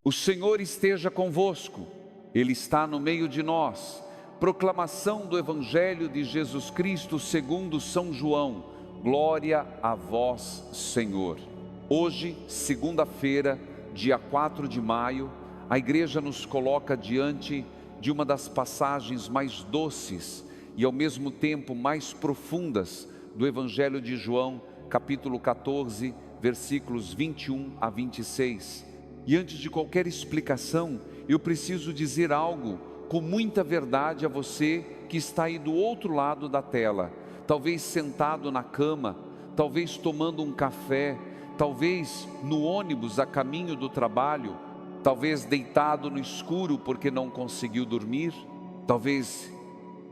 O Senhor esteja convosco, Ele está no meio de nós. Proclamação do Evangelho de Jesus Cristo segundo São João. Glória a vós, Senhor. Hoje, segunda-feira, dia 4 de maio, a igreja nos coloca diante de uma das passagens mais doces e ao mesmo tempo mais profundas do Evangelho de João, capítulo 14, versículos 21 a 26. E antes de qualquer explicação, eu preciso dizer algo com muita verdade a você que está aí do outro lado da tela, talvez sentado na cama, talvez tomando um café, talvez no ônibus a caminho do trabalho, talvez deitado no escuro porque não conseguiu dormir, talvez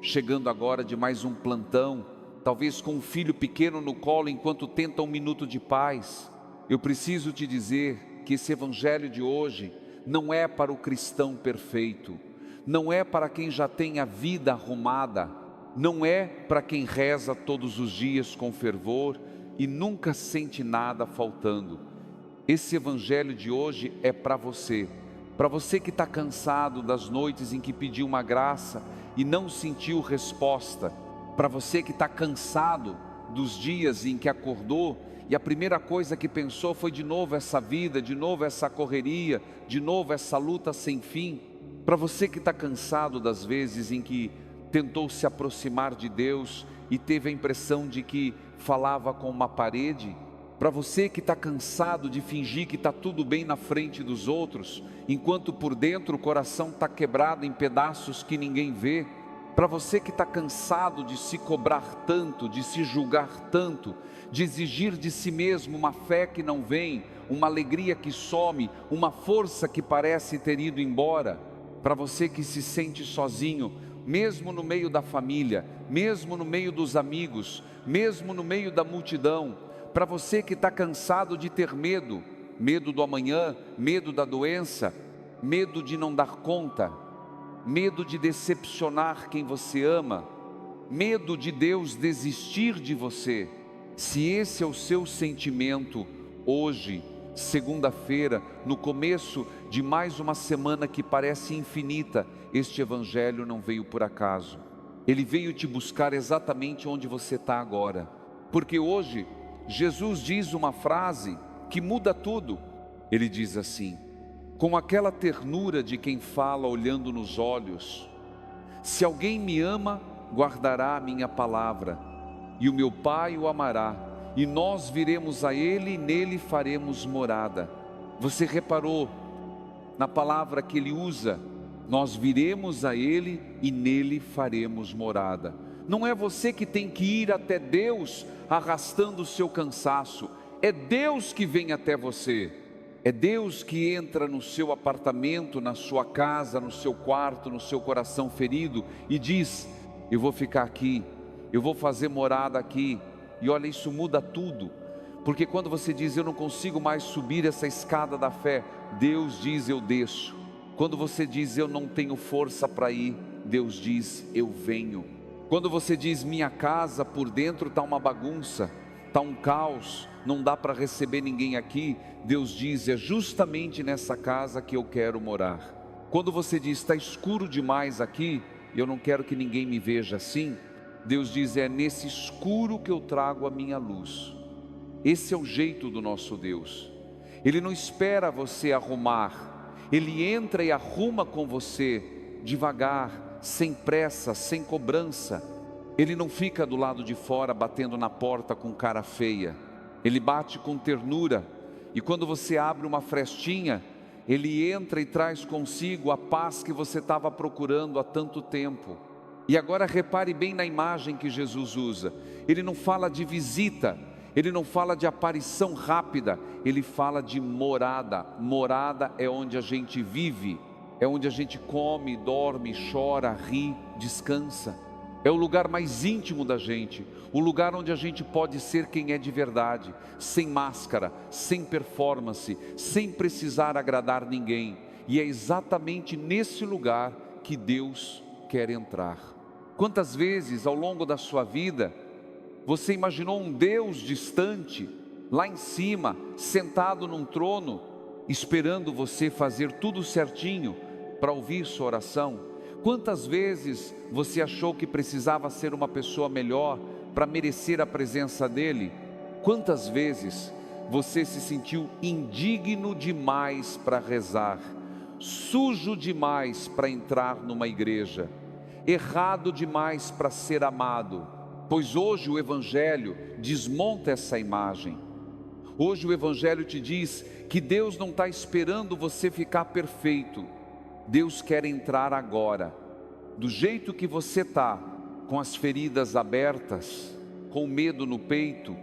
chegando agora de mais um plantão, talvez com um filho pequeno no colo enquanto tenta um minuto de paz. Eu preciso te dizer que esse evangelho de hoje não é para o cristão perfeito, não é para quem já tem a vida arrumada, não é para quem reza todos os dias com fervor e nunca sente nada faltando. Esse evangelho de hoje é para você que está cansado das noites em que pediu uma graça e não sentiu resposta, para você que está cansado dos dias em que acordou e a primeira coisa que pensou foi de novo essa vida, de novo essa correria, de novo essa luta sem fim. Para você que está cansado das vezes em que tentou se aproximar de Deus e teve a impressão de que falava com uma parede. Para você que está cansado de fingir que está tudo bem na frente dos outros, enquanto por dentro o coração está quebrado em pedaços que ninguém vê. Para você que está cansado de se cobrar tanto, de se julgar tanto, de exigir de si mesmo uma fé que não vem, uma alegria que some, uma força que parece ter ido embora. Para você que se sente sozinho, mesmo no meio da família, mesmo no meio dos amigos, mesmo no meio da multidão. Para você que está cansado de ter medo, medo do amanhã, medo da doença, medo de não dar conta, medo de decepcionar quem você ama, medo de Deus desistir de você. Se esse é o seu sentimento hoje, segunda-feira, no começo de mais uma semana que parece infinita, este evangelho não veio por acaso. Ele veio te buscar exatamente onde você está agora, porque hoje Jesus diz uma frase que muda tudo. Ele diz assim, com aquela ternura de quem fala olhando nos olhos: se alguém me ama, guardará a minha palavra, e o meu Pai o amará, e nós viremos a Ele e nele faremos morada. Você reparou na palavra que ele usa? Nós viremos a Ele e nele faremos morada. Não é você que tem que ir até Deus arrastando o seu cansaço, é Deus que vem até você. É Deus que entra no seu apartamento, na sua casa, no seu quarto, no seu coração ferido e diz: eu vou ficar aqui, eu vou fazer morada aqui. E olha, isso muda tudo, porque quando você diz: eu não consigo mais subir essa escada da fé, Deus diz: eu desço. Quando você diz: eu não tenho força para ir, Deus diz: eu venho. Quando você diz: minha casa por dentro está uma bagunça, está um caos, não dá para receber ninguém aqui, Deus diz: é justamente nessa casa que eu quero morar. Quando você diz: está escuro demais aqui, eu não quero que ninguém me veja assim, Deus diz: é nesse escuro que eu trago a minha luz. Esse é o jeito do nosso Deus. Ele não espera você arrumar, Ele entra e arruma com você, devagar, sem pressa, sem cobrança. Ele não fica do lado de fora batendo na porta com cara feia. Ele bate com ternura, e quando você abre uma frestinha, Ele entra e traz consigo a paz que você estava procurando há tanto tempo. E agora repare bem na imagem que Jesus usa. Ele não fala de visita, Ele não fala de aparição rápida, Ele fala de morada. Morada é onde a gente vive, é onde a gente come, dorme, chora, ri, descansa. É o lugar mais íntimo da gente, o lugar onde a gente pode ser quem é de verdade, sem máscara, sem performance, sem precisar agradar ninguém. E é exatamente nesse lugar que Deus quer entrar. Quantas vezes ao longo da sua vida você imaginou um Deus distante, lá em cima, sentado num trono, esperando você fazer tudo certinho para ouvir sua oração? Quantas vezes você achou que precisava ser uma pessoa melhor para merecer a presença dele? Quantas vezes você se sentiu indigno demais para rezar, sujo demais para entrar numa igreja, errado demais para ser amado? Pois hoje o Evangelho desmonta essa imagem. Hoje o Evangelho te diz que Deus não está esperando você ficar perfeito. Deus quer entrar agora, do jeito que você está, com as feridas abertas, com medo no peito,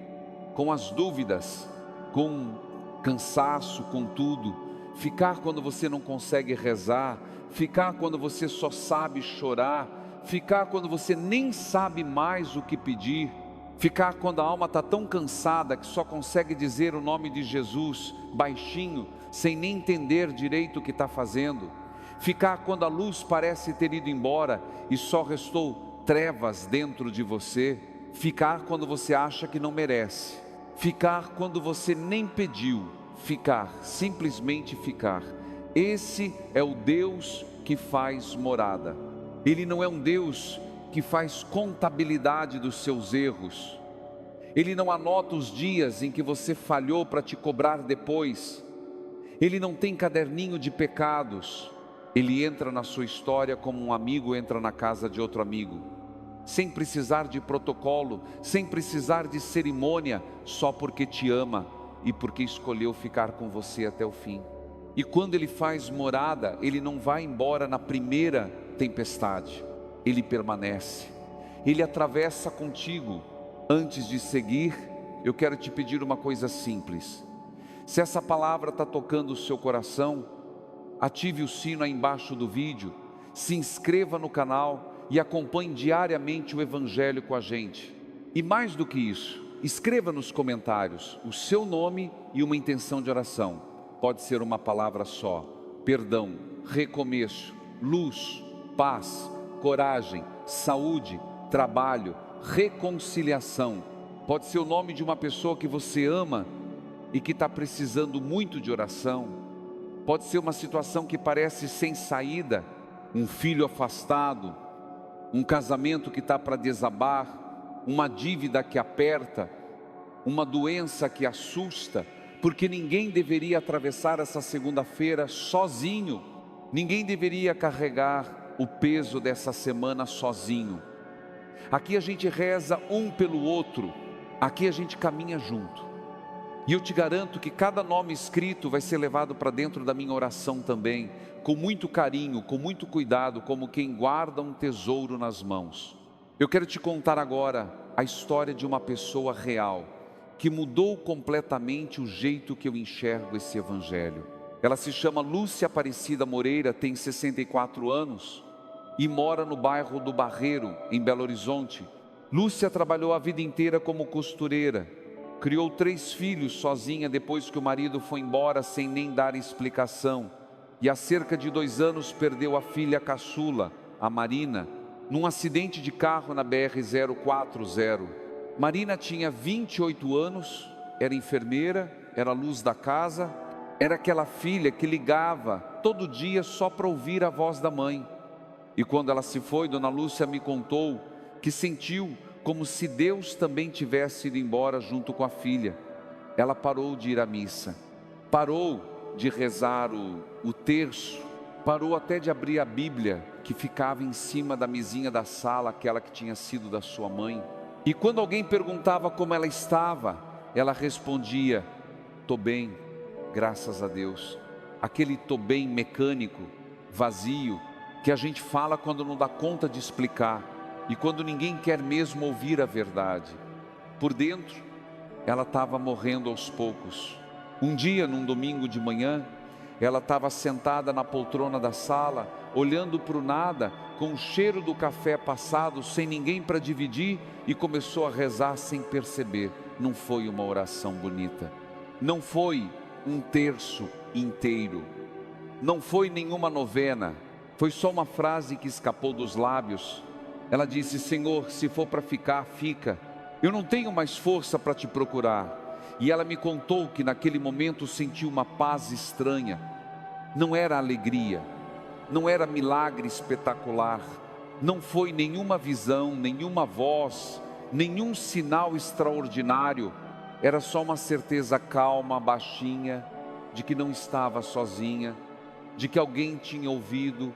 com as dúvidas, com cansaço, com tudo. Ficar quando você não consegue rezar, ficar quando você só sabe chorar, ficar quando você nem sabe mais o que pedir, ficar quando a alma está tão cansada que só consegue dizer o nome de Jesus baixinho, sem nem entender direito o que está fazendo, ficar quando a luz parece ter ido embora e só restou trevas dentro de você, ficar quando você acha que não merece, ficar quando você nem pediu, ficar, simplesmente ficar. Esse é o Deus que faz morada. Ele não é um Deus que faz contabilidade dos seus erros. Ele não anota os dias em que você falhou para te cobrar depois. Ele não tem caderninho de pecados. Ele entra na sua história como um amigo entra na casa de outro amigo, sem precisar de protocolo, sem precisar de cerimônia, só porque te ama e porque escolheu ficar com você até o fim. E quando Ele faz morada, Ele não vai embora na primeira tempestade, Ele permanece, Ele atravessa contigo. Antes de seguir, eu quero te pedir uma coisa simples. Se essa palavra está tocando o seu coração, ative o sino aí embaixo do vídeo, se inscreva no canal e acompanhe diariamente o Evangelho com a gente. E mais do que isso, escreva nos comentários o seu nome e uma intenção de oração. Pode ser uma palavra só: perdão, recomeço, luz, paz, coragem, saúde, trabalho, reconciliação. Pode ser o nome de uma pessoa que você ama e que está precisando muito de oração. Pode ser uma situação que parece sem saída, um filho afastado, um casamento que está para desabar, uma dívida que aperta, uma doença que assusta, porque ninguém deveria atravessar essa segunda-feira sozinho, ninguém deveria carregar o peso dessa semana sozinho. Aqui a gente reza um pelo outro, aqui a gente caminha junto. E eu te garanto que cada nome escrito vai ser levado para dentro da minha oração também, com muito carinho, com muito cuidado, como quem guarda um tesouro nas mãos. Eu quero te contar agora a história de uma pessoa real, que mudou completamente o jeito que eu enxergo esse Evangelho. Ela se chama Lúcia Aparecida Moreira, tem 64 anos e mora no bairro do Barreiro, em Belo Horizonte. Lúcia trabalhou a vida inteira como costureira, criou 3 filhos sozinha depois que o marido foi embora sem nem dar explicação. E há cerca de 2 anos perdeu a filha caçula, a Marina, num acidente de carro na BR-040. Marina tinha 28 anos, era enfermeira, era a luz da casa, era aquela filha que ligava todo dia só para ouvir a voz da mãe. E quando ela se foi, Dona Lúcia me contou que sentiu como se Deus também tivesse ido embora junto com a filha. Ela parou de ir à missa, parou de rezar o terço, parou até de abrir a Bíblia, que ficava em cima da mesinha da sala, aquela que tinha sido da sua mãe. E quando alguém perguntava como ela estava, ela respondia: "Tô bem, graças a Deus." Aquele "tô bem" mecânico, vazio, que a gente fala quando não dá conta de explicar e quando ninguém quer mesmo ouvir a verdade. Por dentro, ela estava morrendo aos poucos. Um dia, num domingo de manhã, ela estava sentada na poltrona da sala, olhando para o nada, com o cheiro do café passado, sem ninguém para dividir, e começou a rezar sem perceber. Não foi uma oração bonita, não foi um terço inteiro, não foi nenhuma novena, foi só uma frase que escapou dos lábios. Ela disse: "Senhor, se for para ficar, fica. Eu não tenho mais força para te procurar. E ela me contou que naquele momento sentiu uma paz estranha. Não era alegria, não era milagre espetacular, não foi nenhuma visão, nenhuma voz, nenhum sinal extraordinário. Era só uma certeza calma, baixinha, de que não estava sozinha, de que alguém tinha ouvido,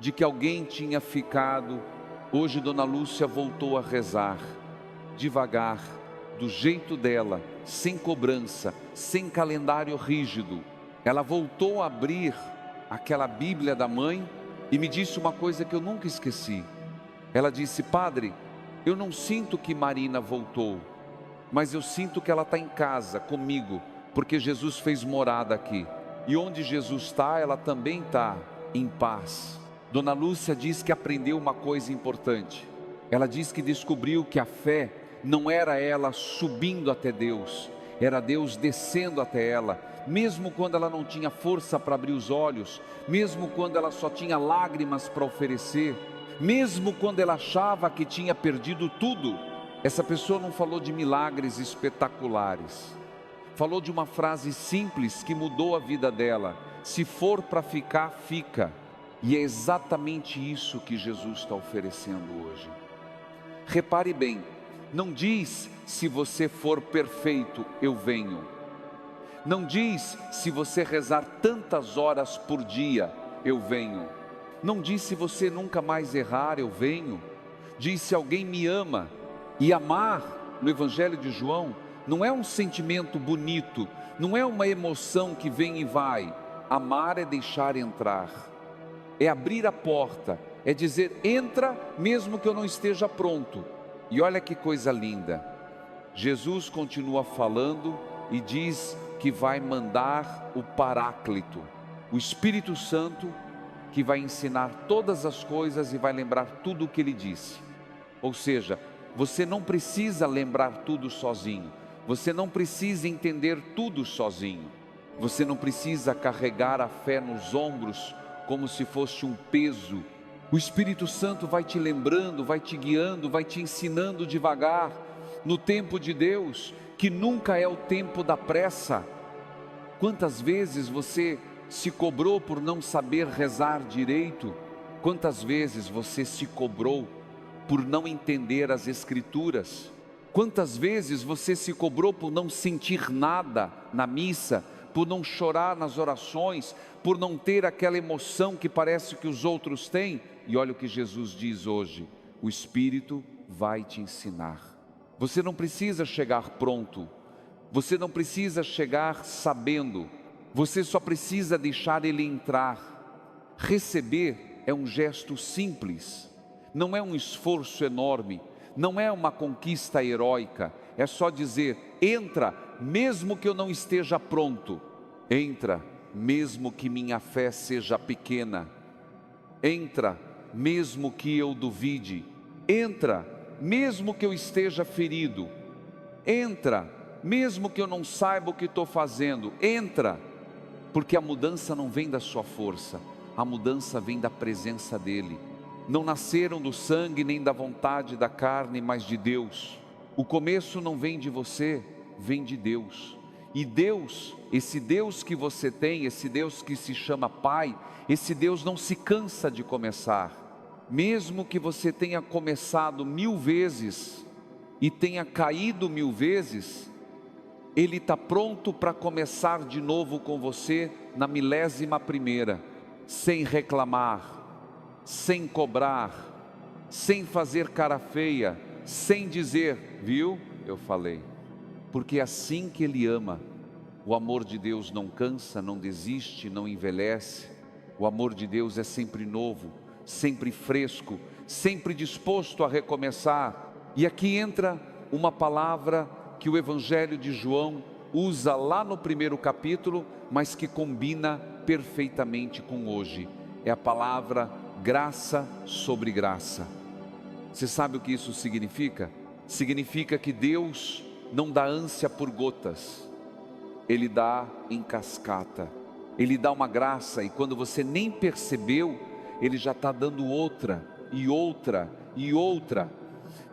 de que alguém tinha ficado. Hoje Dona Lúcia voltou a rezar, devagar, do jeito dela, sem cobrança, sem calendário rígido. Ela voltou a abrir aquela Bíblia da mãe e me disse uma coisa que eu nunca esqueci. Ela disse: padre, eu não sinto que Marina voltou, mas eu sinto que ela está em casa comigo, porque Jesus fez morada aqui. E onde Jesus está, ela também está em paz. Dona Lúcia diz que aprendeu uma coisa importante. Ela diz que descobriu que a fé não era ela subindo até Deus, era Deus descendo até ela, mesmo quando ela não tinha força para abrir os olhos, mesmo quando ela só tinha lágrimas para oferecer, mesmo quando ela achava que tinha perdido tudo. Essa pessoa não falou de milagres espetaculares, falou de uma frase simples que mudou a vida dela: se for para ficar, fica. E é exatamente isso que Jesus está oferecendo hoje. Repare bem, não diz: se você for perfeito, eu venho. Não diz: se você rezar tantas horas por dia, eu venho. Não diz: se você nunca mais errar, eu venho. Diz: se alguém me ama. E amar, no Evangelho de João, não é um sentimento bonito, não é uma emoção que vem e vai. Amar é deixar entrar, é abrir a porta, é dizer: entra mesmo que eu não esteja pronto. E olha que coisa linda, Jesus continua falando e diz que vai mandar o Paráclito, o Espírito Santo, que vai ensinar todas as coisas e vai lembrar tudo o que ele disse. Ou seja, você não precisa lembrar tudo sozinho, você não precisa entender tudo sozinho, você não precisa carregar a fé nos ombros como se fosse um peso. O Espírito Santo vai te lembrando, vai te guiando, vai te ensinando devagar, no tempo de Deus, que nunca é o tempo da pressa. Quantas vezes você se cobrou por não saber rezar direito? Quantas vezes você se cobrou por não entender as Escrituras? Quantas vezes você se cobrou por não sentir nada na missa, por não chorar nas orações, por não ter aquela emoção que parece que os outros têm? E olha o que Jesus diz hoje: o Espírito vai te ensinar. Você não precisa chegar pronto, você não precisa chegar sabendo, você só precisa deixar Ele entrar. Receber é um gesto simples, não é um esforço enorme, não é uma conquista heróica, é só dizer: entra, mesmo que eu não esteja pronto. Entra, mesmo que minha fé seja pequena. Entra, mesmo que eu duvide. Entra, mesmo que eu esteja ferido. Entra, mesmo que eu não saiba o que estou fazendo. Entra, porque a mudança não vem da sua força, a mudança vem da presença dEle. Não nasceram do sangue nem da vontade da carne, mas de Deus. O começo não vem de você, vem de Deus. E Deus, esse Deus que você tem, esse Deus que se chama Pai, esse Deus não se cansa de começar. Mesmo que você tenha começado 1000 vezes e tenha caído 1000 vezes, Ele está pronto para começar de novo com você na 1000ª, sem reclamar, sem cobrar, sem fazer cara feia, sem dizer: viu, eu falei. Porque é assim que Ele ama. O amor de Deus não cansa, não desiste, não envelhece. O amor de Deus é sempre novo, sempre fresco, sempre disposto a recomeçar. E aqui entra uma palavra que o Evangelho de João usa lá no 1º capítulo, mas que combina perfeitamente com hoje. É a palavra graça sobre graça. Você sabe o que isso significa? Significa que Deus não dá ânsia por gotas, Ele dá em cascata. Ele dá uma graça e quando você nem percebeu, Ele já está dando outra, e outra, e outra.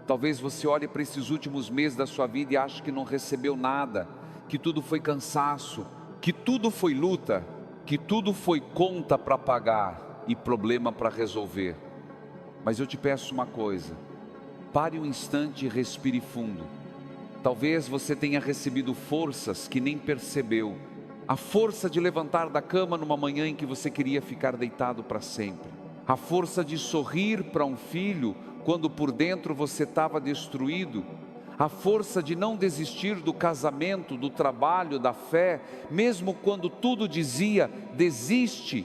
Talvez você olhe para esses últimos meses da sua vida e ache que não recebeu nada, que tudo foi cansaço, que tudo foi luta, que tudo foi conta para pagar e problema para resolver. Mas eu te peço uma coisa, pare um instante e respire fundo. Talvez você tenha recebido forças que nem percebeu. A força de levantar da cama numa manhã em que você queria ficar deitado para sempre. A força de sorrir para um filho quando por dentro você estava destruído. A força de não desistir do casamento, do trabalho, da fé, mesmo quando tudo dizia, desiste.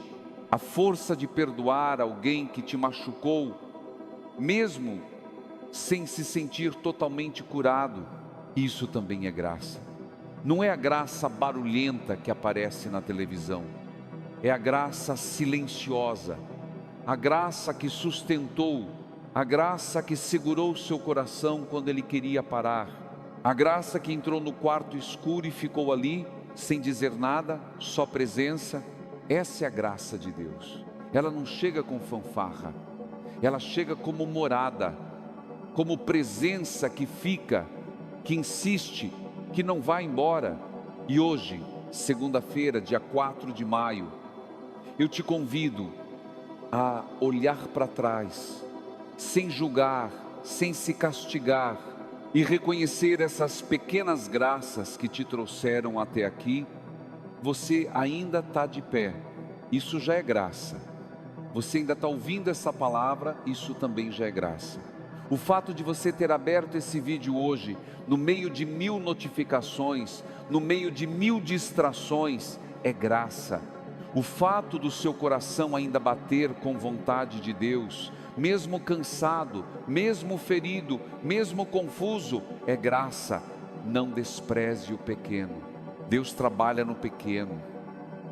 A força de perdoar alguém que te machucou, mesmo sem se sentir totalmente curado. Isso também é graça. Não é a graça barulhenta que aparece na televisão, é a graça silenciosa, a graça que sustentou, a graça que segurou o seu coração quando ele queria parar, a graça que entrou no quarto escuro e ficou ali, sem dizer nada, só presença. Essa é a graça de Deus. Ela não chega com fanfarra, ela chega como morada, como presença que fica, que insiste, que não vai embora. E hoje, segunda-feira, dia 4 de maio, eu te convido a olhar para trás, sem julgar, sem se castigar, e reconhecer essas pequenas graças que te trouxeram até aqui. Você ainda está de pé, isso já é graça. Você ainda está ouvindo essa palavra, isso também já é graça. O fato de você ter aberto esse vídeo hoje, no meio de 1000 notificações, no meio de 1000 distrações, é graça. O fato do seu coração ainda bater com vontade de Deus, mesmo cansado, mesmo ferido, mesmo confuso, é graça. Não despreze o pequeno. Deus trabalha no pequeno,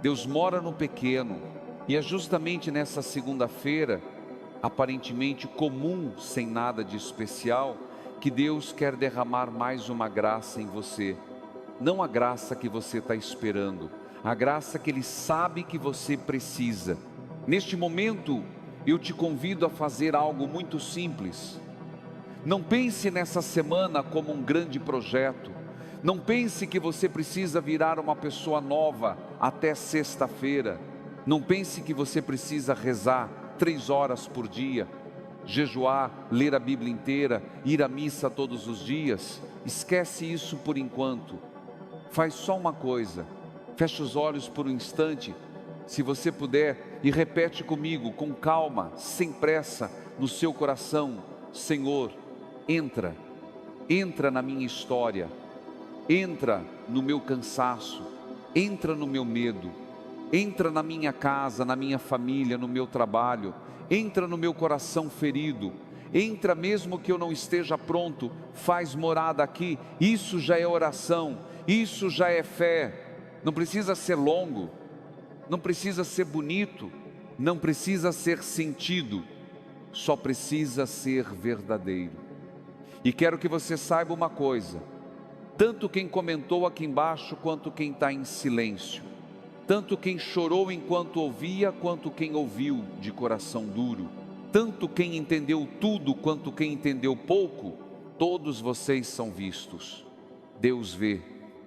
Deus mora no pequeno. E é justamente nessa segunda-feira, aparentemente comum, sem nada de especial, que Deus quer derramar mais uma graça em você. Não a graça que você está esperando, a graça que Ele sabe que você precisa. Neste momento, eu te convido a fazer algo muito simples. Não pense nessa semana como um grande projeto. Não pense que você precisa virar uma pessoa nova até sexta-feira. Não pense que você precisa rezar 3 horas por dia, jejuar, ler a Bíblia inteira, ir à missa todos os dias. Esquece isso por enquanto. Faz só uma coisa, fecha os olhos por um instante, se você puder, e repete comigo, com calma, sem pressa, no seu coração: Senhor, entra na minha história, entra no meu cansaço, entra no meu medo, entra na minha casa, na minha família, no meu trabalho, entra no meu coração ferido, entra mesmo que eu não esteja pronto, faz morada aqui. Isso já é oração, isso já é fé. Não precisa ser longo, não precisa ser bonito, não precisa ser sentido, só precisa ser verdadeiro. E quero que você saiba uma coisa, tanto quem comentou aqui embaixo, quanto quem está em silêncio, tanto quem chorou enquanto ouvia, quanto quem ouviu de coração duro, tanto quem entendeu tudo, quanto quem entendeu pouco, todos vocês são vistos. Deus vê,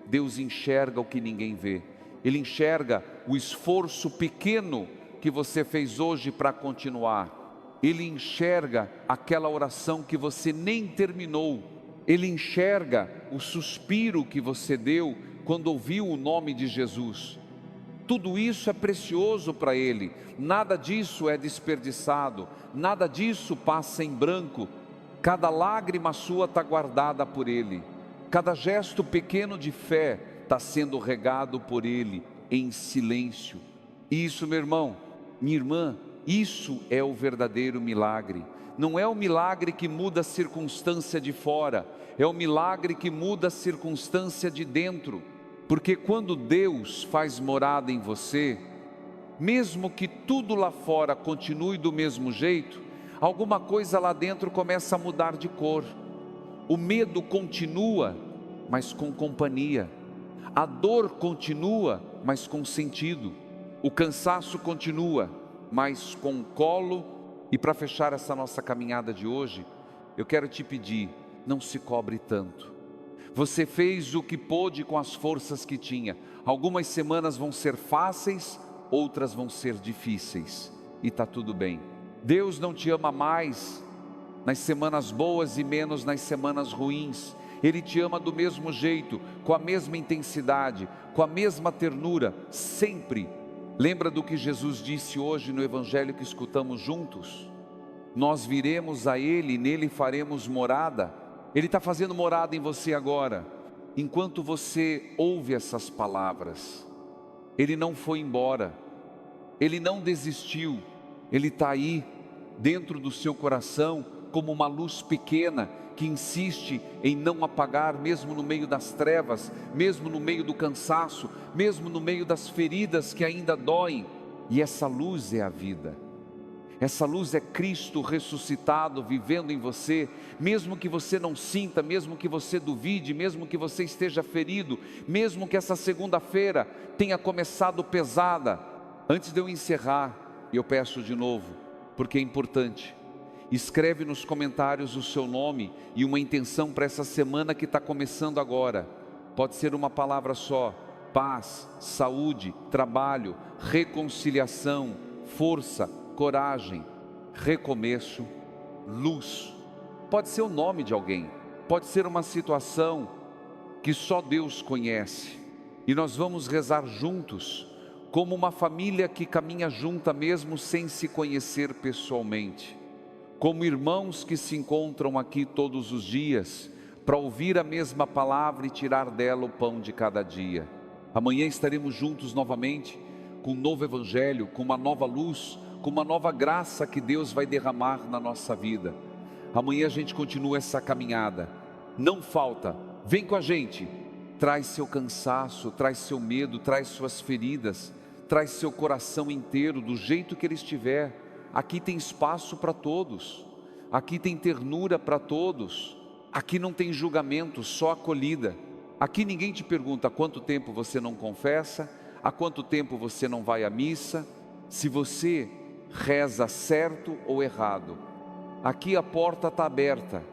Deus enxerga o que ninguém vê. Ele enxerga o esforço pequeno que você fez hoje para continuar. Ele enxerga aquela oração que você nem terminou. Ele enxerga o suspiro que você deu quando ouviu o nome de Jesus. Tudo isso é precioso para Ele, nada disso é desperdiçado, nada disso passa em branco. Cada lágrima sua está guardada por Ele, cada gesto pequeno de fé está sendo regado por Ele em silêncio. Isso, meu irmão, minha irmã, isso é o verdadeiro milagre. Não é o milagre que muda a circunstância de fora, é o milagre que muda a circunstância de dentro. Porque quando Deus faz morada em você, mesmo que tudo lá fora continue do mesmo jeito, alguma coisa lá dentro começa a mudar de cor. O medo continua, mas com companhia. A dor continua, mas com sentido. O cansaço continua, mas com colo. E para fechar essa nossa caminhada de hoje, eu quero te pedir, não se cobre tanto. Você fez o que pôde com as forças que tinha. Algumas semanas vão ser fáceis, outras vão ser difíceis. E está tudo bem. Deus não te ama mais nas semanas boas e menos nas semanas ruins. Ele te ama do mesmo jeito, com a mesma intensidade, com a mesma ternura, sempre. Lembra do que Jesus disse hoje no Evangelho que escutamos juntos? Nós viremos a Ele e nele faremos morada. Ele está fazendo morada em você agora. Enquanto você ouve essas palavras, Ele não foi embora, Ele não desistiu, Ele está aí, dentro do seu coração, como uma luz pequena, que insiste em não apagar, mesmo no meio das trevas, mesmo no meio do cansaço, mesmo no meio das feridas que ainda doem. E essa luz é a vida. Essa luz é Cristo ressuscitado, vivendo em você, mesmo que você não sinta, mesmo que você duvide, mesmo que você esteja ferido, mesmo que essa segunda-feira tenha começado pesada. Antes de eu encerrar, eu peço de novo, porque é importante, escreve nos comentários o seu nome e uma intenção para essa semana que está começando agora. Pode ser uma palavra só: paz, saúde, trabalho, reconciliação, força, coragem, recomeço, luz. Pode ser o nome de alguém, pode ser uma situação que só Deus conhece. E nós vamos rezar juntos, como uma família que caminha junta mesmo sem se conhecer pessoalmente, como irmãos que se encontram aqui todos os dias, para ouvir a mesma palavra e tirar dela o pão de cada dia. Amanhã estaremos juntos novamente, com um novo Evangelho, com uma nova luz, com uma nova graça que Deus vai derramar na nossa vida. Amanhã a gente continua essa caminhada. Não falta, vem com a gente. Traz seu cansaço, traz seu medo, traz suas feridas, traz seu coração inteiro, do jeito que ele estiver. Aqui tem espaço para todos, aqui tem ternura para todos, aqui não tem julgamento, só acolhida. Aqui ninguém te pergunta há quanto tempo você não confessa, há quanto tempo você não vai à missa, se você reza certo ou errado. Aqui a porta está aberta,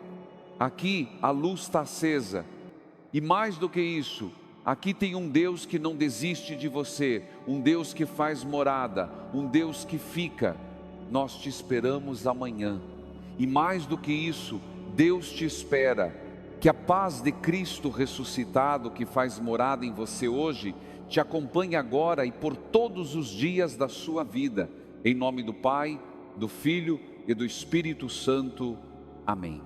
aqui a luz está acesa, e mais do que isso, aqui tem um Deus que não desiste de você, um Deus que faz morada, um Deus que fica. Nós te esperamos amanhã, e mais do que isso, Deus te espera. Que a paz de Cristo ressuscitado, que faz morada em você hoje, te acompanhe agora e por todos os dias da sua vida. Em nome do Pai, do Filho e do Espírito Santo. Amém.